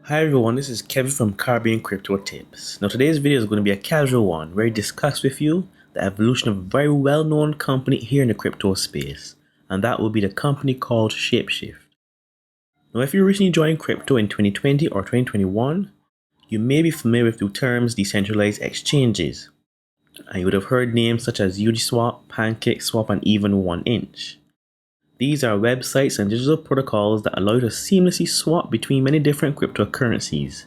Hi everyone, this is Kevin from Caribbean Crypto Tips. Now today's video is going to be a casual one where I discuss with you the evolution of a very well-known company here in the crypto space, and that will be the company called ShapeShift. Now if you recently joined crypto in 2020 or 2021, you may be familiar with the terms decentralized exchanges, and you would have heard names such as Uniswap, Pancake Swap, and even 1inch. These are websites and digital protocols that allow you to seamlessly swap between many different cryptocurrencies.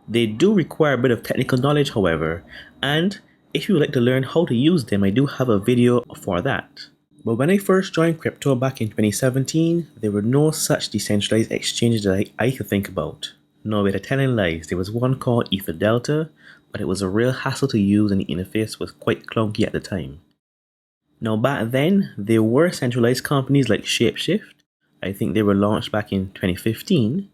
They do require a bit of technical knowledge, however, and if you would like to learn how to use them, I do have a video for that. But when I first joined crypto back in 2017, there were no such decentralized exchanges that I could think about. No way to telling lies, there was one called ETH but it was a real hassle to use and the interface was quite clunky at the time. Now back then, there were centralized companies like ShapeShift. I think they were launched back in 2015.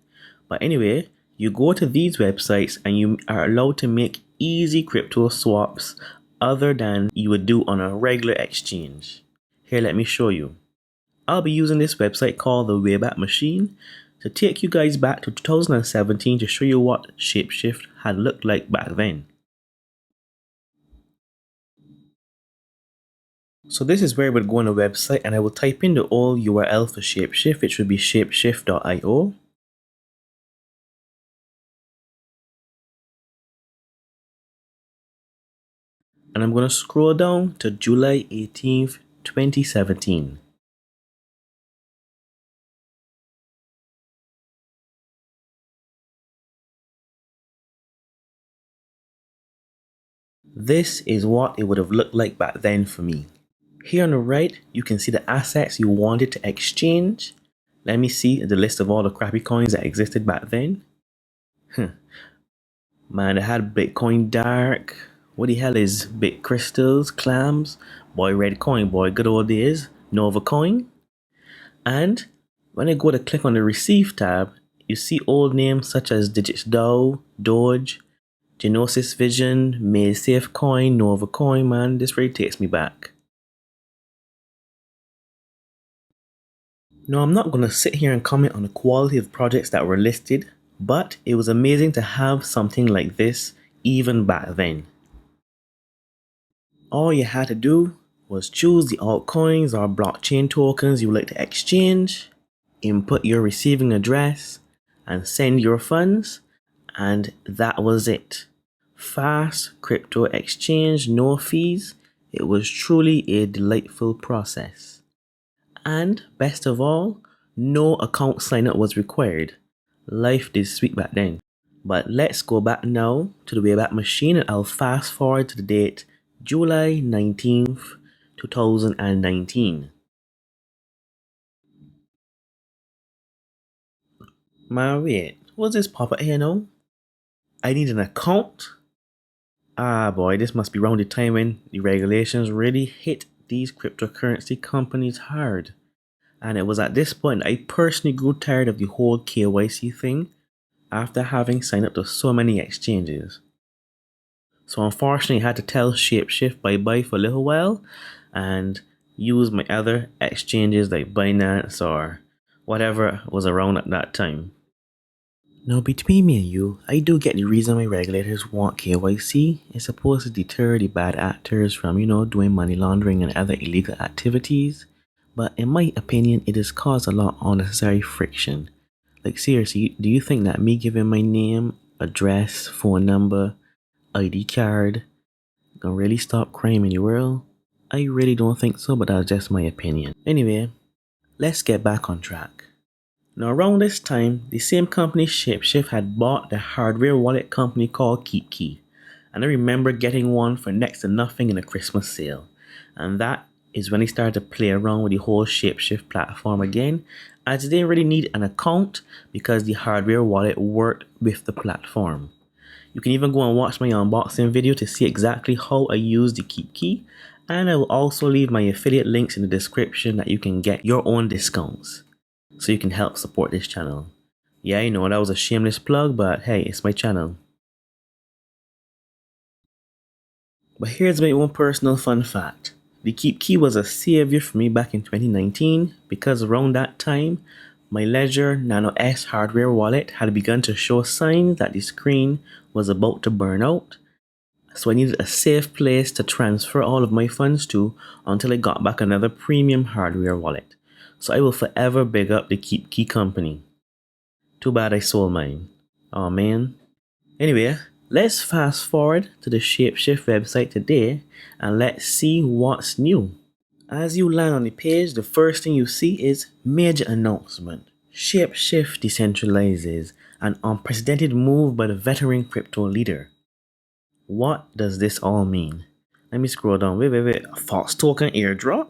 But anyway, you go to these websites and you are allowed to make easy crypto swaps other than you would do on a regular exchange. Here, let me show you. I'll be using this website called the Wayback Machine to take you guys back to 2017 to show you what ShapeShift had looked like back then. So this is where I would go on the website and I will type in the old URL for ShapeShift, which would be shapeshift.io. And I'm going to scroll down to July 18th, 2017. This is what it would have looked like back then for me. Here on the right, you can see the assets you wanted to exchange. Let me see the list of all the crappy coins that existed back then. Man, I had Bitcoin Dark. What the hell is Bit Crystals, Clams, Boy Red Coin, boy good old days, Nova Coin. And when I go to click on the Receive tab, you see old names such as Digits DAO, Doge, Genosis Vision, MaidSafe Coin, Nova Coin. Man, this really takes me back. Now, I'm not going to sit here and comment on the quality of projects that were listed, but it was amazing to have something like this even back then. All you had to do was choose the altcoins or blockchain tokens you would like to exchange, input your receiving address, and send your funds, and that was it. Fast crypto exchange, no fees. It was truly a delightful process. And best of all, no account sign up was required. Life did sweet back then. But let's go back now to the Wayback Machine and I'll fast forward to the date July 19th, 2019. Man, wait, what's this pop up here now? I need an account? Ah boy, this must be around the time when the regulations really hit these cryptocurrency companies hard. And it was at this point I personally grew tired of the whole KYC thing after having signed up to so many exchanges. So unfortunately I had to tell ShapeShift bye-bye for a little while and use my other exchanges like Binance or whatever was around at that time. Now between me and you, I do get the reason why regulators want KYC. It's supposed to deter the bad actors from, doing money laundering and other illegal activities. But in my opinion, it has caused a lot of unnecessary friction. Like seriously, do you think that me giving my name, address, phone number, ID card gonna really stop crime in the world? I really don't think so, but that's just my opinion. Anyway, let's get back on track. Now around this time, the same company ShapeShift had bought the hardware wallet company called KeepKey. And I remember getting one for next to nothing in a Christmas sale. And that is when I started to play around with the whole ShapeShift platform again, as I didn't really need an account because the hardware wallet worked with the platform. You can even go and watch my unboxing video to see exactly how I use the KeepKey, and I will also leave my affiliate links in the description that you can get your own discounts, so you can help support this channel. Yeah, I know that was a shameless plug, but hey, it's my channel. But here's my own personal fun fact. The KeepKey was a savior for me back in 2019 because around that time, My Ledger Nano S hardware wallet had begun to show signs that the screen was about to burn out, so I needed a safe place to transfer all of my funds to until I got back another premium hardware wallet. So I will forever big up the KeepKey company. Too bad I sold mine. Oh man. Anyway, let's fast forward to the ShapeShift website today and let's see what's new. As you land on the page, the first thing you see is major announcement. ShapeShift decentralizes an unprecedented move by the veteran crypto leader. What does this all mean? Let me scroll down. Wait. A false token airdrop?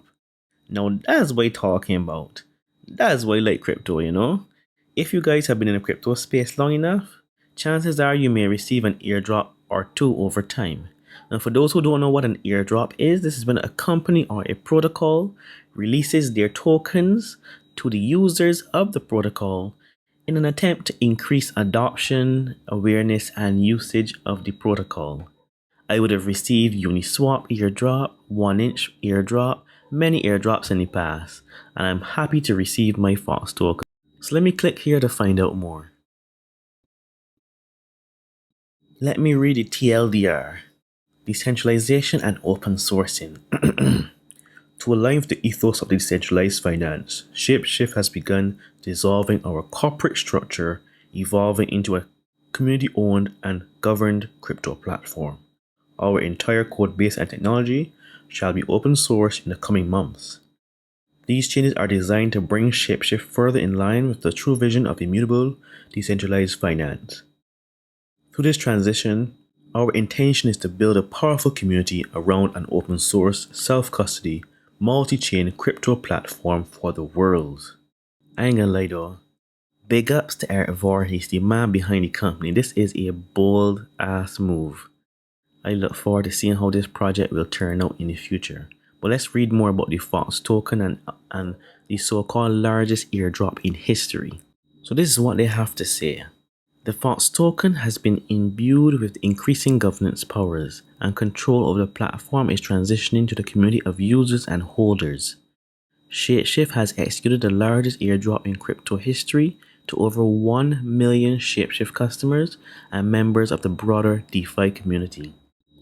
No, that's what I'm talking about. That's why I like crypto, you know? If you guys have been in the crypto space long enough, chances are you may receive an airdrop or two over time. And for those who don't know what an airdrop is, this is when a company or a protocol releases their tokens to the users of the protocol in an attempt to increase adoption, awareness, and usage of the protocol. I would have received Uniswap airdrop, 1inch airdrop, many airdrops in the past, and I'm happy to receive my Fox token. So let me click here to find out more. Let me read the TLDR. Decentralization and open sourcing. To align with the ethos of decentralized finance, ShapeShift has begun dissolving our corporate structure, evolving into a community-owned and governed crypto platform. Our entire code base and technology shall be open source in the coming months. These changes are designed to bring ShapeShift further in line with the true vision of immutable, decentralized finance. Through this transition, our intention is to build a powerful community around an open source, self-custody, multi-chain crypto platform for the world. I ain't gonna lie though, big ups to Eric Voorhees, the man behind the company. This is a bold ass move. I look forward to seeing how this project will turn out in the future. But let's read more about the Fox token and the so-called largest airdrop in history. So this is what they have to say. The Fox token has been imbued with increasing governance powers, and control over the platform is transitioning to the community of users and holders. ShapeShift has executed the largest airdrop in crypto history to over 1 million ShapeShift customers and members of the broader DeFi community.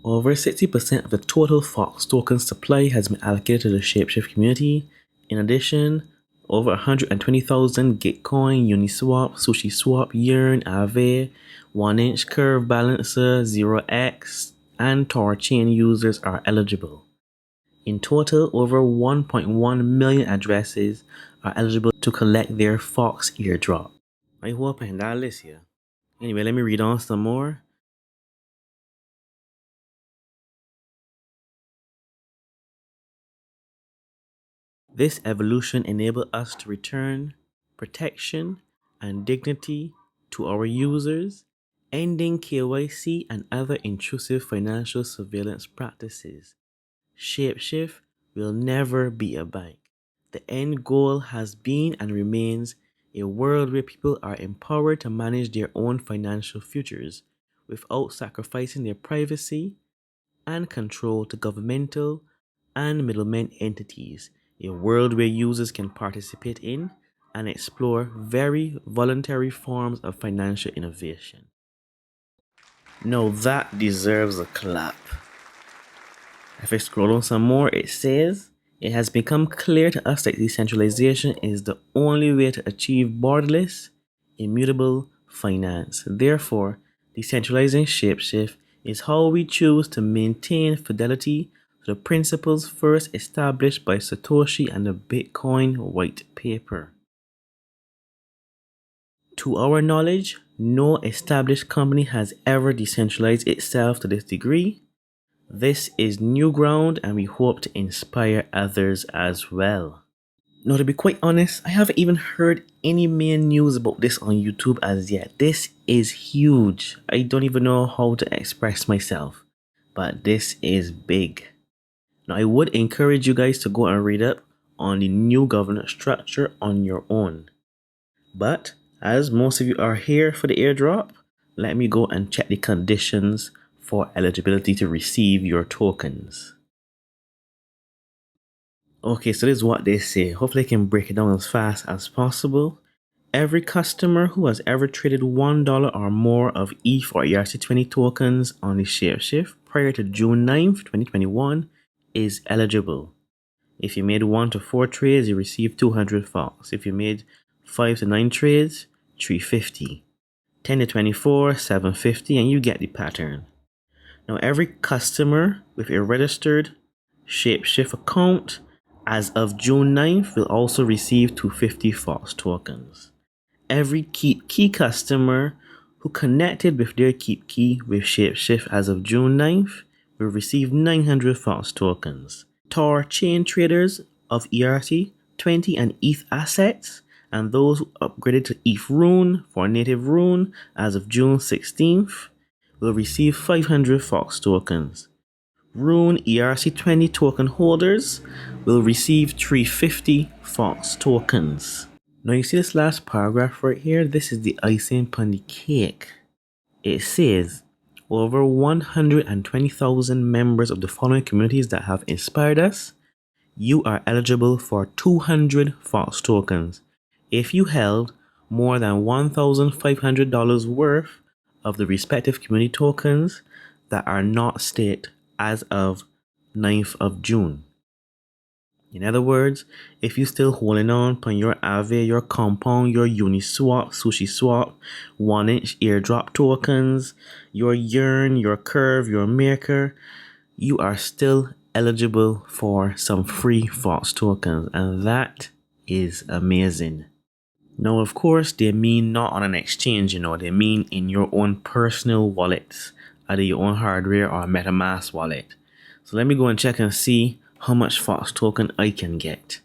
Over 60% of the total Fox token supply has been allocated to the ShapeShift community. In addition, over 120,000 Gitcoin, Uniswap, SushiSwap, Yearn, Aave, 1inch Curve Balancer, 0x, and TorChain users are eligible. In total, over 1.1 million addresses are eligible to collect their Fox airdrop. I hope I that list here. Anyway, let me read on some more. This evolution enabled us to return protection and dignity to our users, ending KYC and other intrusive financial surveillance practices. ShapeShift will never be a bank. The end goal has been and remains a world where people are empowered to manage their own financial futures without sacrificing their privacy and control to governmental and middlemen entities, a world where users can participate in and explore very voluntary forms of financial innovation. Now that deserves a clap. If I scroll on some more, it says, it has become clear to us that decentralization is the only way to achieve borderless, immutable finance. Therefore, decentralizing ShapeShift is how we choose to maintain fidelity to the principles first established by Satoshi and the Bitcoin white paper. To our knowledge, no established company has ever decentralized itself to this degree. This is new ground and we hope to inspire others as well. Now, to be quite honest, I haven't even heard any main news about this on YouTube as yet. This is huge. I don't even know how to express myself, but this is big. Now, I would encourage you guys to go and read up on the new governance structure on your own. But as most of you are here for the airdrop, let me go and check the conditions for eligibility to receive your tokens. Okay, so this is what they say. Hopefully I can break it down as fast as possible. every customer who has ever traded $1 or more of ETH or ERC-20 tokens on the ShapeShift prior to June 9th, 2021 is eligible. If you made 1 to 4 trades, you receive 200 Fox. If you made 5 to 9 trades, 350. 10 to 24, 750, and you get the pattern. Now, every customer with a registered ShapeShift account as of June 9th will also receive 250 Fox tokens. Every Keep Key customer who connected with their Keep Key with ShapeShift as of June 9th will receive 900 Fox tokens. Tor chain traders of ERC-20 and ETH assets and those who upgraded to ETH Rune for native Rune as of June 16th will receive 500 Fox tokens. Rune ERC-20 token holders will receive 350 Fox tokens. Now you see this last paragraph right here? This is the icing on the cake. It says, over 120,000 members of the following communities that have inspired us, you are eligible for 200 Fox tokens if you held more than $1,500 worth of the respective community tokens that are not staked as of 9th of June. In other words, if you're still holding on your Aave, your Compound, your Uniswap, SushiSwap, 1-inch Airdrop tokens, your Yearn, your Curve, your Maker, you are still eligible for some free Fox tokens, and that is amazing. Now, of course, they mean not on an exchange, they mean in your own personal wallets, either your own hardware or a MetaMask wallet. So let me go and check and see how much Fox token I can get.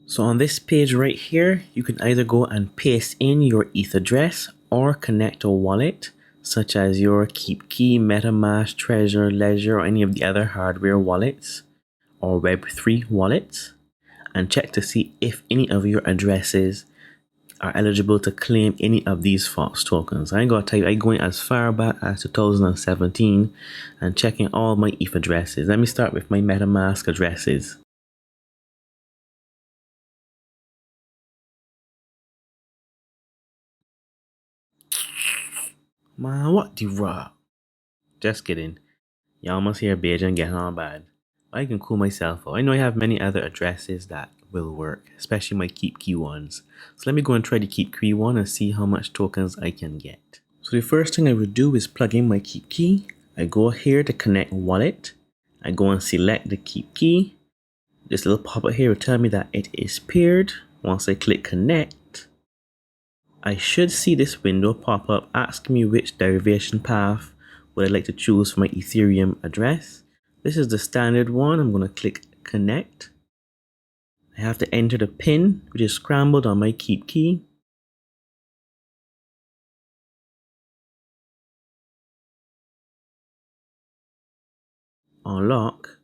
So on this page right here, you can either go and paste in your ETH address or connect a wallet, such as your KeepKey, MetaMask, Treasure, Ledger, or any of the other hardware wallets or Web3 wallets, and check to see if any of your addresses are eligible to claim any of these Fox tokens. I ain't gonna tell you, I'm going as far back as 2017 and checking all my ETH addresses. Let me start with my MetaMask addresses. Man, what the rock? Just kidding. You almost hear Beijing getting on bad. I can cool myself out. I know I have many other addresses that will work, especially my KeepKey ones. So let me go and try the KeepKey one and see how much tokens I can get. So the first thing I would do is plug in my KeepKey. I go here to connect wallet. I go and select the KeepKey. This little pop-up here will tell me that it is paired. Once I click connect, I should see this window pop up asking me which derivation path would I like to choose for my Ethereum address. This is the standard one. I'm going to click connect. I have to enter the PIN, which is scrambled on my KeepKey. Unlock.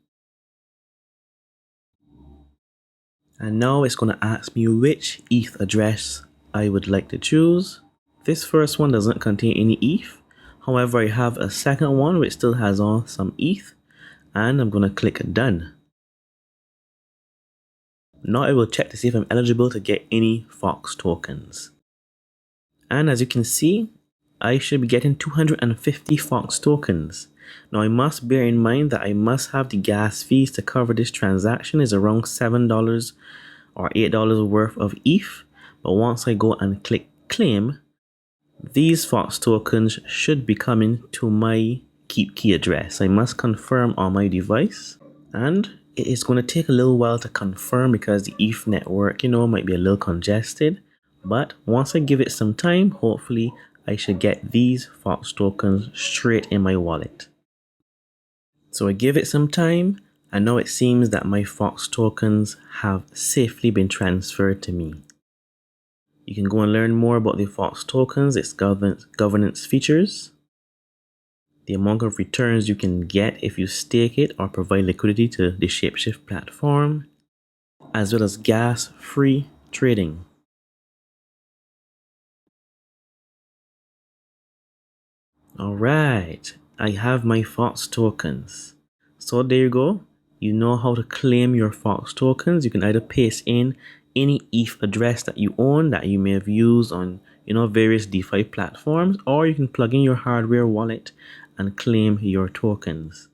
And now it's going to ask me which ETH address I would like to choose. This first one doesn't contain any ETH. However, I have a second one which still has on some ETH. And I'm going to click done. Now I will check to see if I'm eligible to get any Fox tokens. And as you can see, I should be getting 250 Fox tokens. Now I must bear in mind that I must have the gas fees to cover this transaction is around $7 or $8 worth of ETH. But once I go and click claim, these Fox tokens should be coming to my KeepKey address. I must confirm on my device, and it is going to take a little while to confirm because the ETH network, might be a little congested. But once I give it some time, hopefully I should get these Fox tokens straight in my wallet. So I give it some time, and now it seems that my Fox tokens have safely been transferred to me. You can go and learn more about the Fox tokens, its governance features, the amount of returns you can get if you stake it or provide liquidity to the ShapeShift platform, as well as gas-free trading. Alright, I have my Fox tokens. So there you go. You know how to claim your Fox tokens. You can either paste in any ETH address that you own that you may have used on various DeFi platforms, or you can plug in your hardware wallet and claim your tokens.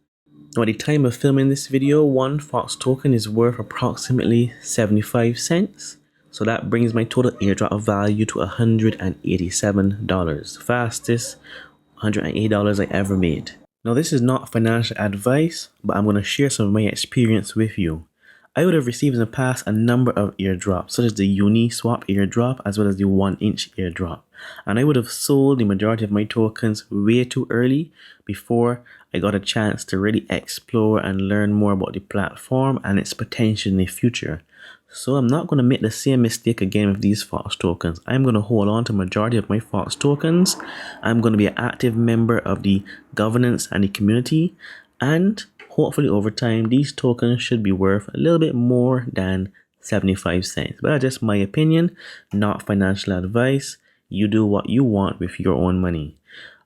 Now, at the time of filming this video, one Fox token is worth approximately 75 cents. So that brings my total airdrop value to $187. Fastest $108 I ever made. Now, this is not financial advice, but I'm going to share some of my experience with you. I would have received in the past a number of airdrops, such as the Uniswap airdrop as well as the 1-inch airdrop. And I would have sold the majority of my tokens way too early before I got a chance to really explore and learn more about the platform and its potential in the future. So I'm not going to make the same mistake again with these Fox tokens. I'm going to hold on to the majority of my Fox tokens. I'm going to be an active member of the governance and the community, and hopefully over time these tokens should be worth a little bit more than 75 cents. But that's just my opinion, not financial advice. You do what you want with your own money.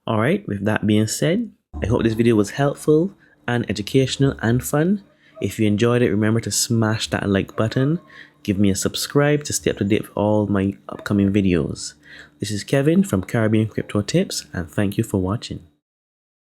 Alright, with that being said, I hope this video was helpful and educational and fun. If you enjoyed it, remember to smash that like button. Give me a subscribe to stay up to date with all my upcoming videos. This is Kevin from Caribbean Crypto Tips, and thank you for watching.